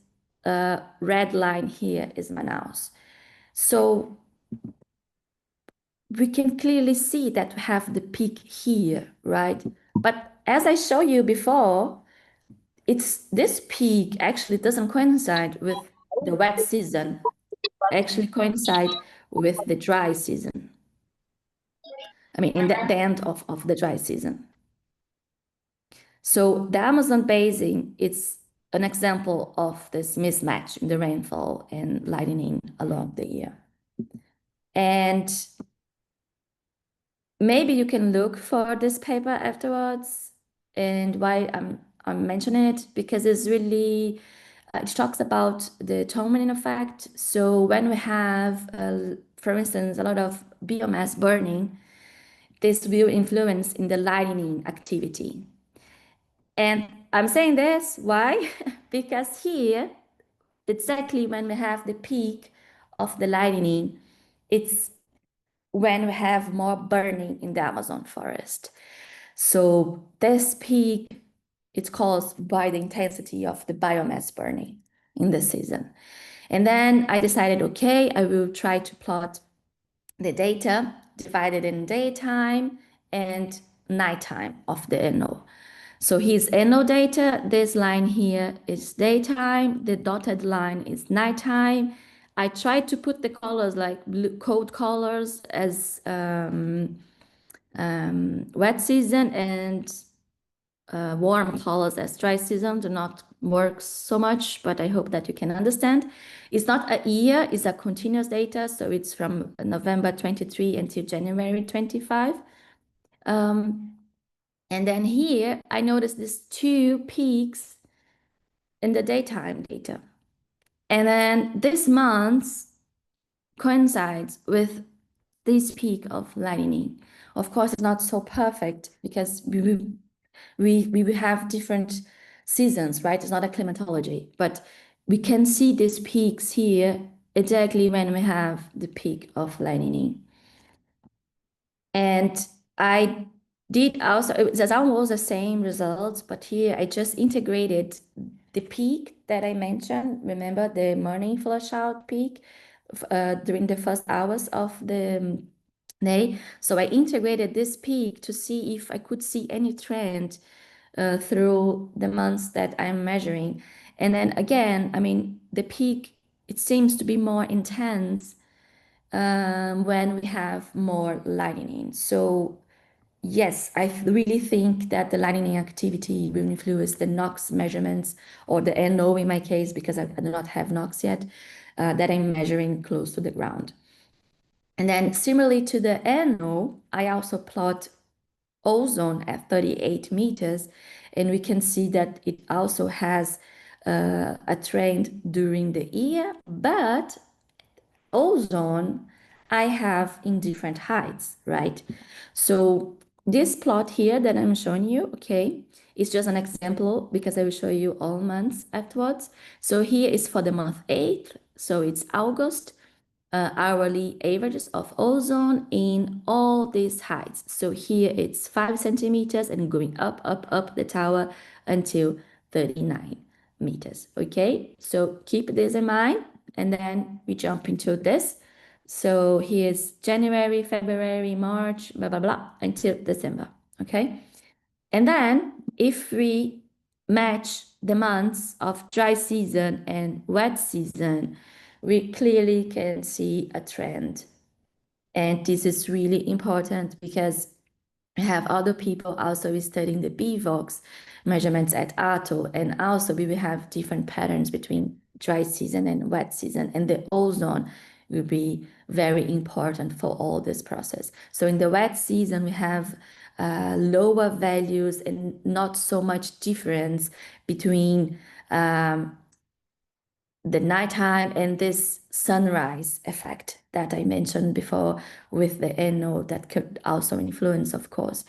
red line here is Manaus. So we can clearly see that we have the peak here, right? But as I showed you before, this peak actually doesn't coincide with the wet season, actually coincide with the dry season. I mean, in the end of the dry season. So the Amazon basin, it's an example of this mismatch in the rainfall and lightning along the year. And maybe you can look for this paper afterwards. And why I'm mentioning it, because it's really, it talks about the Tolman effect. So when we have, for instance, a lot of biomass burning, this will influence in the lightning activity. And I'm saying this, why? Because here, exactly when we have the peak of the lightning, it's when we have more burning in the Amazon forest. So this peak, it's caused by the intensity of the biomass burning in the season. And then I decided, okay, I will try to plot the data divided in daytime and nighttime of the NO. So here's NO data. This line here is daytime. The dotted line is nighttime. I tried to put the colors like blue, cold colors as wet season, and warm colors as dry season. Do not work so much, but I hope that you can understand. It's not a year, it's a continuous data. So it's from November 23 until January 25. And then here, I noticed these two peaks in the daytime data. And then this month coincides with this peak of lightning. Of course, it's not so perfect because we have different seasons, right? It's not a climatology, but we can see these peaks here exactly when we have the peak of lightning. And I did also, it's almost the same results, but here I just integrated the peak that I mentioned. Remember the morning flush out peak during the first hours of the day. So I integrated this peak to see if I could see any trend through the months that I'm measuring. And then again, I mean, the peak, it seems to be more intense when we have more lightning. So yes, I really think that the lightning activity will influence the NOx measurements, or the NO in my case, because I do not have NOx yet, that I'm measuring close to the ground. And then similarly to the NO, I also plot ozone at 38 meters, and we can see that it also has a trend during the year, but ozone I have in different heights, right? So this plot here that I'm showing you, okay, is just an example because I will show you all months afterwards. So here is for the month 8, so it's August, hourly averages of ozone in all these heights. So here it's 5 centimeters and going up the tower until 39 meters. Okay, so keep this in mind, and then we jump into this. So here's January, February, March, blah, blah, blah, until December. Okay, and then if we match the months of dry season and wet season, we clearly can see a trend. And this is really important because we have other people also studying the BVOX measurements at ATO, and also we will have different patterns between dry season and wet season, and the ozone will be very important for all this process. So in the wet season, we have lower values and not so much difference between the nighttime and this sunrise effect that I mentioned before with the NO that could also influence, of course.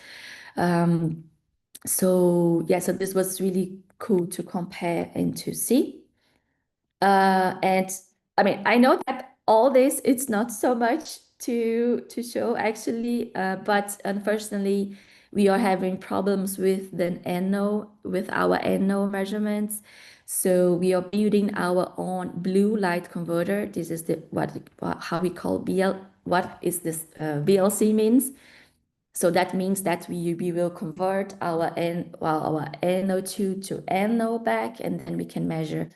So yeah, so this was really cool to compare and to see. And I mean, I know that all this, it's not so much to show actually, but unfortunately, we are having problems with the NO, with our NO measurements. So we are building our own blue light converter. This is the how we call what is this BLC means. So that means that we will convert our NO2 to NO back, and then we can measure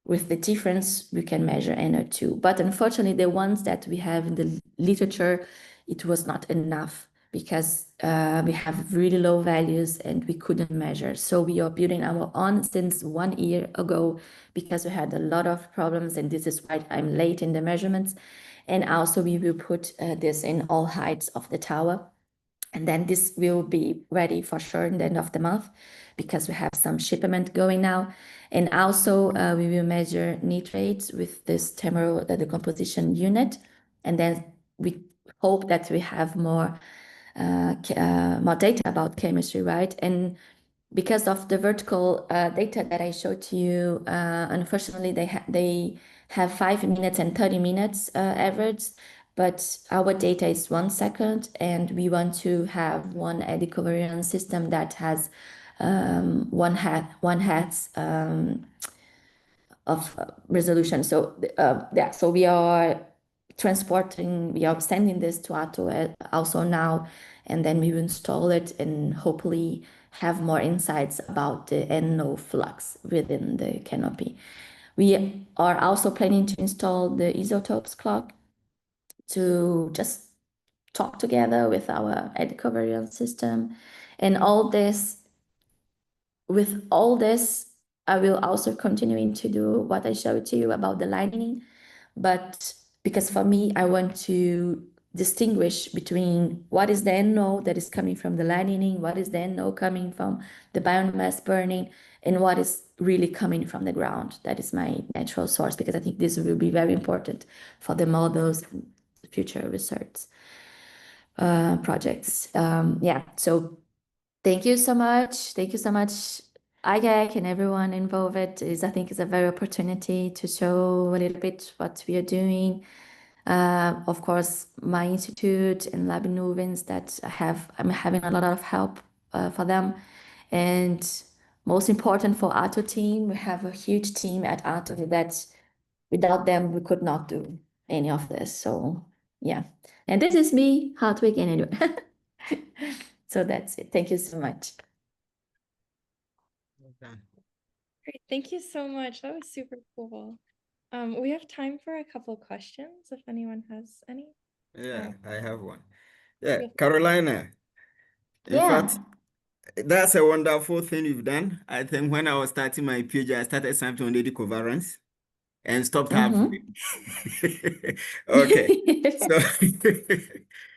with the difference, we can measure NO2. But unfortunately, the ones that we have in the literature, it was not enough because we have really low values and we couldn't measure. So we are building our own since 1 year ago because we had a lot of problems, and this is why I'm late in the measurements. And also we will put this in all heights of the tower. And then this will be ready for sure in the end of the month because we have some shipment going now. And also we will measure nitrates with this thermal decomposition unit. And then we hope that we have more data about chemistry, right? And because of the vertical data that I showed to you, unfortunately, they have 5 minutes and 30 minutes average, but our data is 1 second, and we want to have one eddy covariance system that has 1 hertz of resolution. So yeah, so we are sending this to ATO also now, and then we will install it and hopefully have more insights about the NO flux within the canopy. We are also planning to install the isotopes clock to just talk together with our eddy covariance system. And with all this, I will also continuing to do what I showed to you about the lightning, but because for me, I want to distinguish between what is the NO that is coming from the lightning, what is the NO coming from the biomass burning, and what is really coming from the ground. That is my natural source, because I think this will be very important for the models and future research projects. Yeah, so thank you so much. Thank you so much, IGAC and everyone involved. I think it's a very opportunity to show a little bit what we are doing. Of course, my institute and Lab Nuvens that I'm having a lot of help for them. And most important for ATO team, we have a huge team at ATO that without them, we could not do any of this. So yeah, and this is me, Hartwig, and anyway. So that's it. Thank you so much. Okay. Great, thank you so much. That was super cool. We have time for a couple questions if anyone has any. Yeah, I have one. Feel Yeah, free. Carolina. In fact, that's a wonderful thing you've done. I think when I was starting my PhD, I started something on the covariance and stopped halfway. Okay, so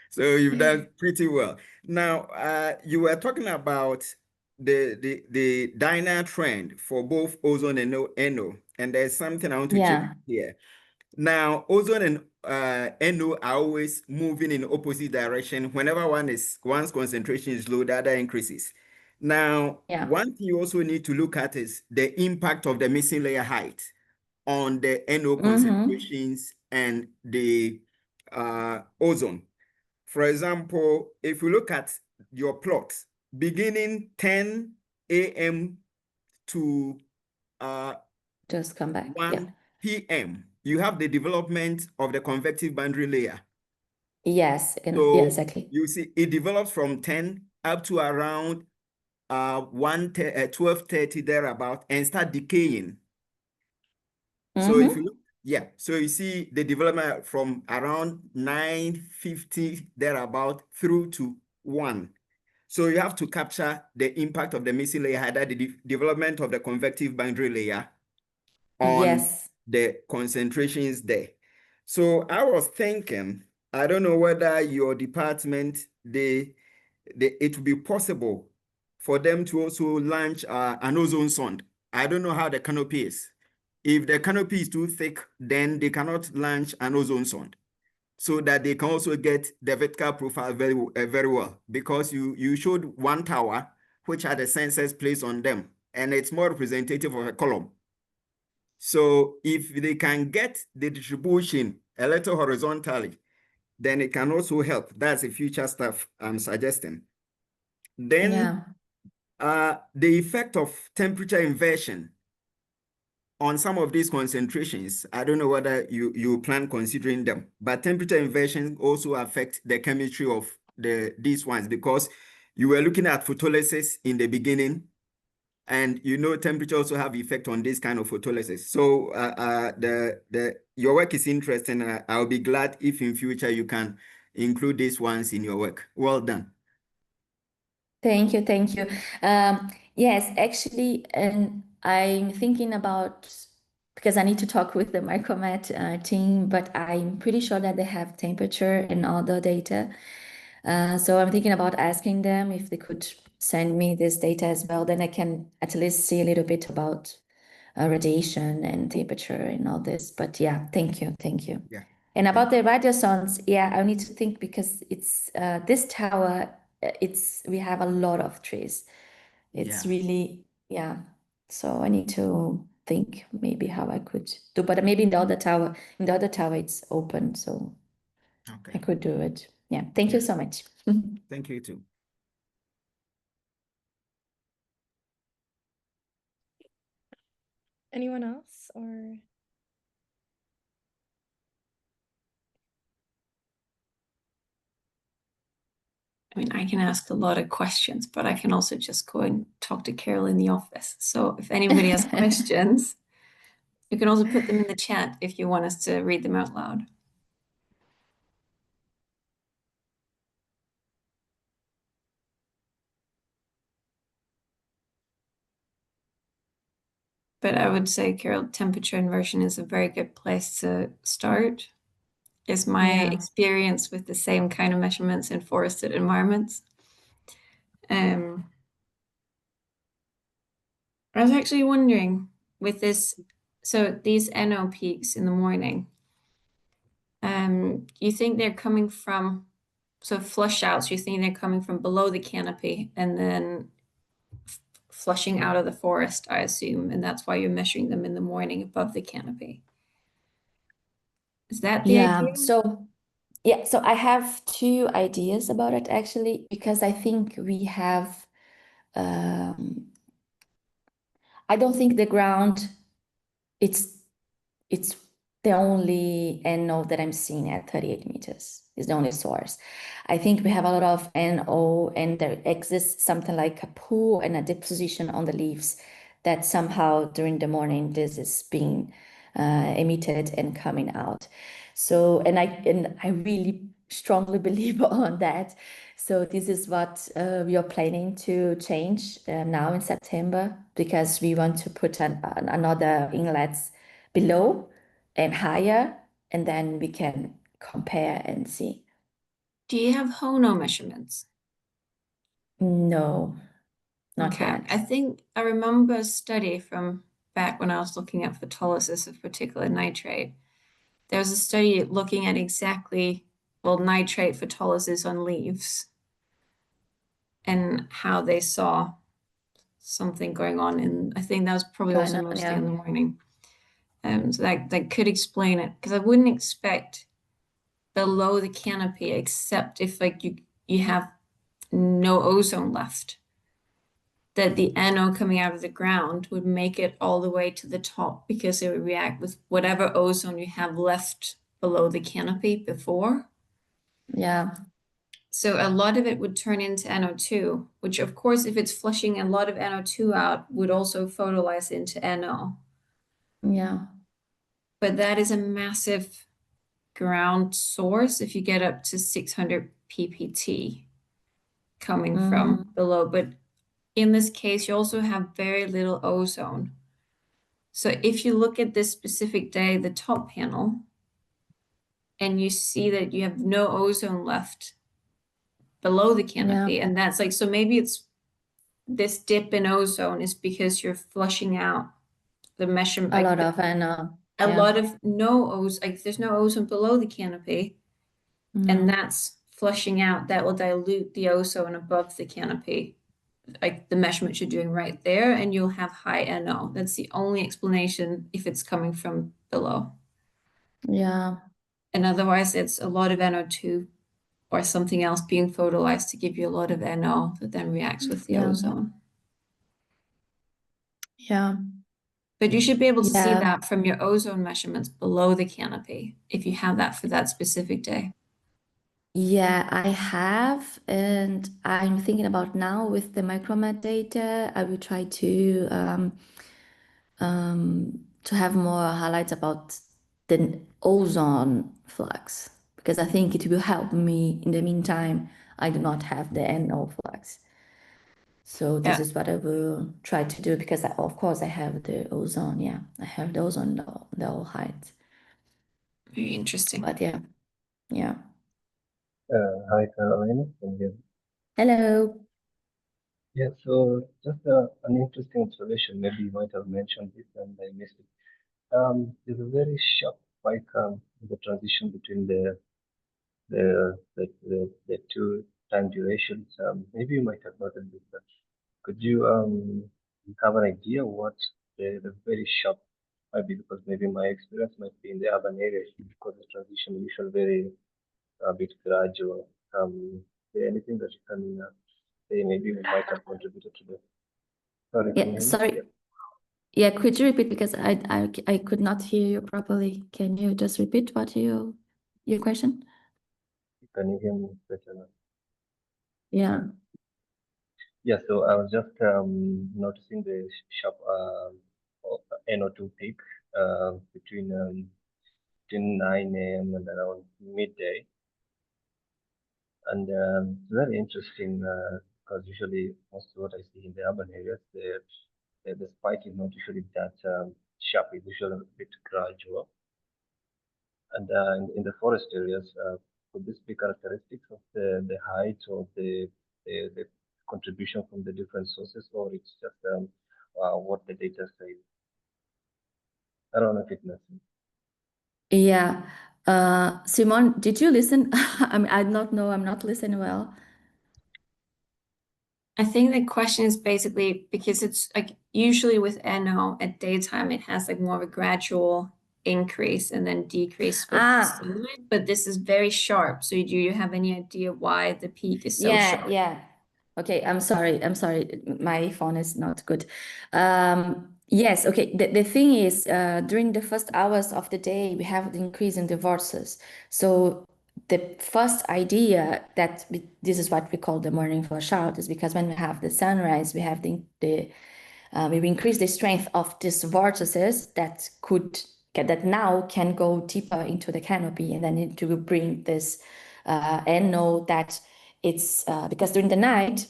so you've done pretty well. Now, you were talking about the dyna trend for both ozone and NO, and there's something I want to check here. Now, ozone and NO are always moving in opposite direction. Whenever one's concentration is low, the other increases. Now, one thing you also need to look at is the impact of the missing layer height on the NO concentrations and the ozone. For example, if you look at your plot, beginning 10 a.m. to just come back. 1 p.m., you have the development of the convective boundary layer. Yes, So yeah, exactly. you see, it develops from 10 up to around 12:30 thereabout and start decaying. So if you look, so you see the development from around 9:50 thereabout through to 1. So you have to capture the impact of the missing layer height, the development of the convective boundary layer on the concentrations there. So I was thinking, I don't know whether your department, it would be possible for them to also launch an ozone sonde. I don't know how the canopy is. If the canopy is too thick, then they cannot launch an ozone sonde, so that they can also get the vertical profile very well, because you showed one tower which had the sensors placed on them, and it's more representative of a column. So if they can get the distribution a little horizontally, then it can also help. That's the future stuff I'm suggesting. Then the effect of temperature inversion on some of these concentrations, I don't know whether you plan considering them, but temperature inversion also affect the chemistry of these ones, because you were looking at photolysis in the beginning, and you know temperature also have effect on this kind of photolysis. So your work is interesting. I'll be glad if in future you can include these ones in your work. Well done. Thank you, thank you. Yes, actually, and I'm thinking about, because I need to talk with the micromet team, but I'm pretty sure that they have temperature and all the data. So I'm thinking about asking them if they could send me this data as well. Then I can at least see a little bit about radiation and temperature and all this. But yeah, thank you, thank you. Yeah. And about the radiosondes, yeah, I need to think, because it's this tower, we have a lot of trees. It's really, so I need to think maybe how I could do, but maybe in the other tower, it's open, so I could do it. Yeah, thank you so much. Thank you too. Anyone else, or? I mean, I can ask a lot of questions, but I can also just go and talk to Carol in the office. So if anybody has questions, you can also put them in the chat if you want us to read them out loud. But I would say, Carol, temperature inversion is a very good place to start. Is my experience with the same kind of measurements in forested environments. I was actually wondering with this, so these NO peaks in the morning, you think they're coming from, so flush outs, you think they're coming from below the canopy and then flushing out of the forest, I assume, and that's why you're measuring them in the morning above the canopy. Is that the idea? So I have two ideas about it, actually, because I think we have, I don't think the ground, it's the only NO that I'm seeing at 38 meters. Is the only source. I think we have a lot of NO, and there exists something like a pool and a deposition on the leaves that somehow during the morning this is being emitted and coming out. So, and I really strongly believe on that. So this is what we are planning to change now in September, because we want to put another inlets below and higher, and then we can compare and see. Do you have Hono measurements? No, not Okay, yet. I think I remember a study from back when I was looking at photolysis of particulate nitrate. There was a study looking at exactly, well, nitrate photolysis on leaves and how they saw something going on. And I think that was probably Going also on, mostly yeah. in the morning. So that could explain it, because I wouldn't expect below the canopy, except if like you have no ozone left, that the NO coming out of the ground would make it all the way to the top, because it would react with whatever ozone you have left below the canopy before. Yeah. So a lot of it would turn into NO2, which of course, if it's flushing a lot of NO2 out, would also photolyze into NO. Yeah. But that is a massive ground source if you get up to 600 ppt coming from below. But in this case, you also have very little ozone. So if you look at this specific day, the top panel, and you see that you have no ozone left below the canopy, Yeah. and that's like, so maybe it's this dip in ozone is because you're flushing out the measurement, A like lot of NO. a Yeah. lot of no ozone, like there's no ozone below the canopy, and that's flushing out, that will dilute the ozone above the canopy, like the measurements you're doing right there, and you'll have high NO. That's the only explanation if it's coming from below. Yeah. And otherwise, it's a lot of NO2 or something else being photolyzed to give you a lot of NO that then reacts with the Yeah. ozone. Yeah. But you should be able to see Yeah. that from your ozone measurements below the canopy if you have that for that specific day. Yeah, I have, and I'm thinking about now with the micromet data, I will try to have more highlights about the ozone flux, because I think it will help me in the meantime. I do not have the NO flux. So this Yeah. is what I will try to do, because of course I have the ozone. Yeah, I have the ozone, the whole height. Very interesting. But yeah, yeah. Hi, Caroline. Can you hear me? Hello. Yeah, so just an interesting observation. Maybe you might have mentioned this and I missed it. There's a very sharp spike in the transition between the two time durations. Maybe you might have noted this, but could you have an idea what the very sharp might be? Because maybe my experience might be in the urban areas, because the transition is usually very a bit gradual. Is there anything that you can say maybe we might have contributed to the? Sorry, can you Yeah, hear me? sorry. Yeah, could you repeat, because I could not hear you properly. Can you just repeat what your question? Can you hear me better now? Yeah. Yeah, so I was just noticing the sharp NO2 peak between 9 a.m. and around midday. And it's very interesting because usually most of what I see in the urban areas, the spike is not usually that sharp. It's usually a bit gradual. And in the forest areas, could this be characteristics of the height or the contribution from the different sources, or it's just what the data says? I don't know if it makes sense. Yeah. Simon, did you listen? I mean, I don't know. I'm not listening well. I think the question is basically because it's like usually with NO at daytime, it has like more of a gradual increase and then decrease with sunlight, but this is very sharp. So do you have any idea why the peak is so Yeah, sharp? yeah. Okay, I'm sorry. I'm sorry. My phone is not good. Yes, okay. The thing is, during the first hours of the day, we have the increase in divorces. So the first idea that this is what we call the morning flush out is because when we have the sunrise, we increase the strength of these vortices that could that now can go deeper into the canopy, and then it will bring this NO that it's because during the night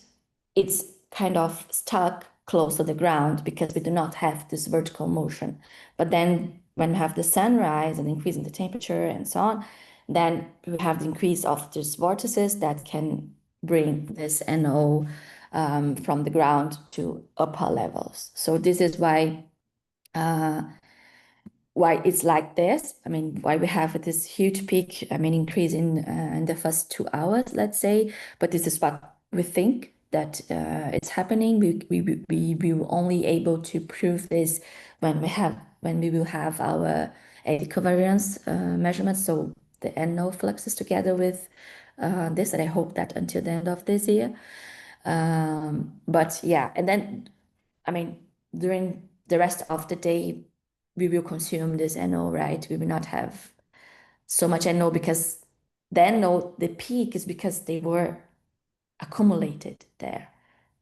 it's kind of stuck close to the ground because we do not have this vertical motion. But then when we have the sunrise and increase in the temperature and so on, then we have the increase of these vortices that can bring this NO from the ground to upper levels. So this is why it's like this. I mean, why we have this huge peak, I mean, increase in the first 2 hours, let's say, but this is what we think that it's happening. We will only able to prove this when we will have our eddy covariance measurements, so the NO fluxes together with this, and I hope that until the end of this year. But yeah, and then, I mean, during the rest of the day, we will consume this NO, right? We will not have so much NO because the NO, the peak is because they were accumulated there.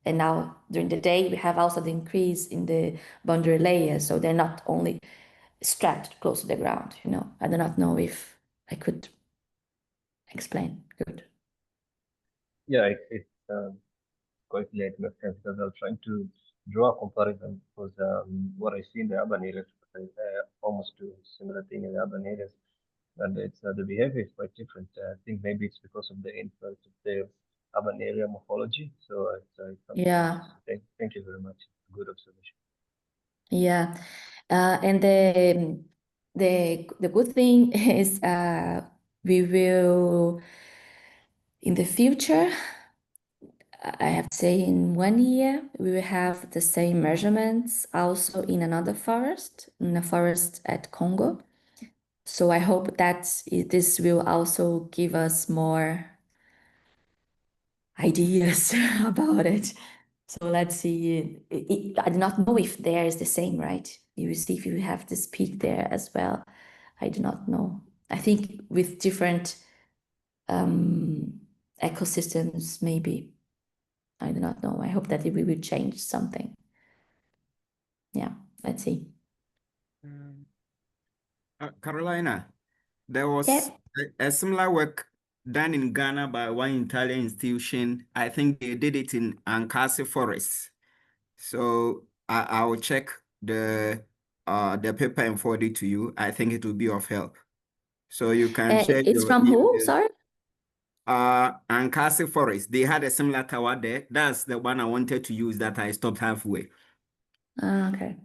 And now during the day, we have also the increase in the boundary layer. So they're not only strapped close to the ground, you know. I do not know if I could explain good. Yeah, it's quite clear. It makes sense because I was trying to draw a comparison because what I see in the urban areas, almost do similar thing in the urban areas, and it's the behavior is quite different. I think maybe it's because of the influence of the urban area morphology. So it's Yeah. Thank you very much. Good observation. Yeah, and the good thing is we will in the future. I have to say, in 1 year we will have the same measurements also in another forest, in a forest at Congo. So I hope that this will also give us more ideas about it. So let's see. I do not know if there is the same, right? You will see if you have this peak there as well. I do not know. I think with different ecosystems, maybe. I do not know. I hope that we will change something. Yeah, let's see. Carolina, there was Yeah. a similar work done in Ghana by one Italian institution. I think they did it in Ankasi Forest. So I will check the paper and forward it to you. I think it will be of help. So you can share It's your from who? email. Sorry? Ankasi Forest. They had a similar tower there. That's the one I wanted to use that I stopped halfway. Okay.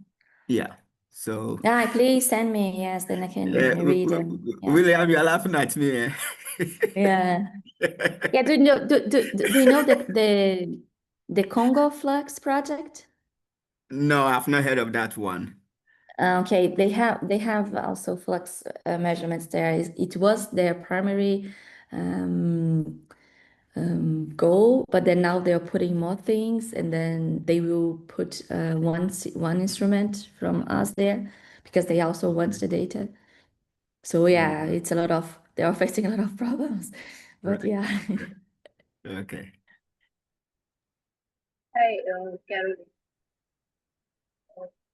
Yeah. So Please send me. Yes, then I can read them. Yeah. William, you're laughing at me. Eh? Yeah. Yeah. Do you know the Congo Flux project? No, I've not heard of that one. Okay, they have also flux measurements there. It was their primary goal, but then now they're putting more things, and then they will put one instrument from us there because they also want the data. So yeah, it's a lot of they are facing a lot of problems, but Right. yeah. Okay. Hi, Carol.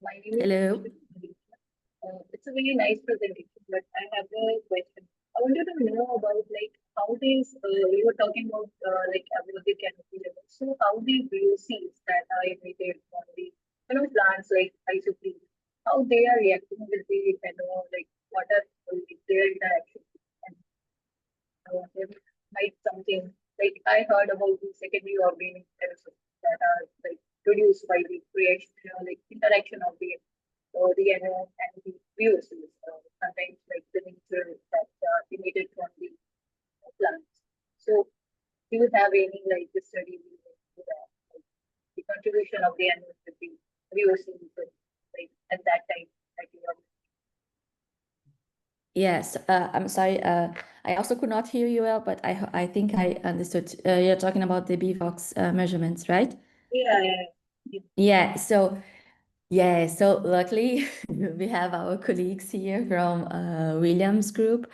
My name is Hello. it's a very nice presentation, but I have a question. I wanted to know about like how these you were talking about like ability canopy level. So how the VOCs that are emitted on the plants like ICP, how they are reacting with the like what are their interactions, and they might something like I heard about the secondary organic aerosols that are like produced by the creation, like interaction of the NO and the VOCs. Sometimes like the nature that emitted from the plants. So, do you have any like the study to that, like, the contribution of the NO with the VOCs, like at that time that you are? Yes, I'm sorry. I also could not hear you well, but I think I understood. You're talking about the BVOX measurements, right? Yeah. So luckily we have our colleagues here from Williams Group,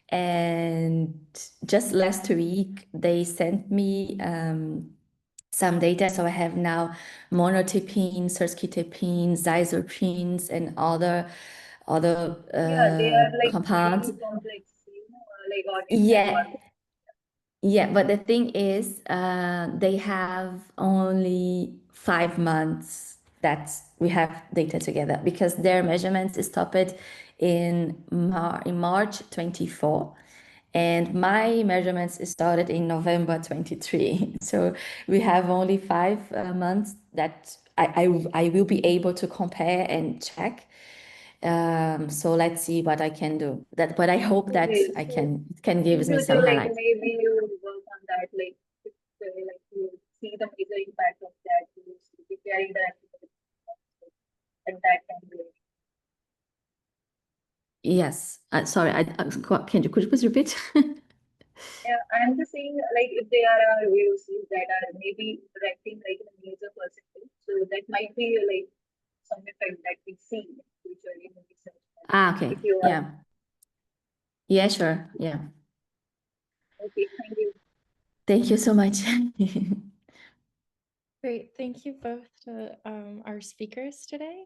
and just last week they sent me some data. So I have now monoterpenes, terskiterpenes, zizerpenes, and other other Yeah, they are like compounds. very complex, like organic Yeah, compounds. yeah, but the thing is, they have only 5 months that we have data together because their measurements stopped in March 24, and my measurements started in November 23. So we have only 5 months that I will be able to compare and check. So let's see what I can do. But I hope that Okay, I so can in give me some future, like highlights. maybe you would work on that, like if, like you see the major impact of that, you see if they are interacting with it, and that can be. Yes. Sorry. Could you please repeat? Yeah, I'm just saying, like if they are VOCs that are maybe interacting like in a major percentage, so that might be like some effect that we see in future in research. Okay. If you are Yeah. Yeah, sure. Yeah. okay, thank you. Thank you so much. Great. Thank you both to our speakers today.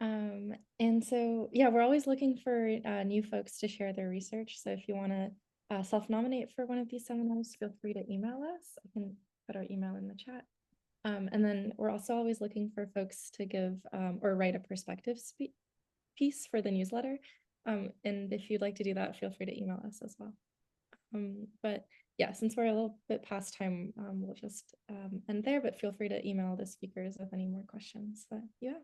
And so, yeah, we're always looking for new folks to share their research. So if you want to self-nominate for one of these seminars, feel free to email us. I can put our email in the chat. And then we're also always looking for folks to give or write a perspective piece for the newsletter. And if you'd like to do that, feel free to email us as well. But yeah, since we're a little bit past time, we'll just end there, but feel free to email the speakers with any more questions that you have.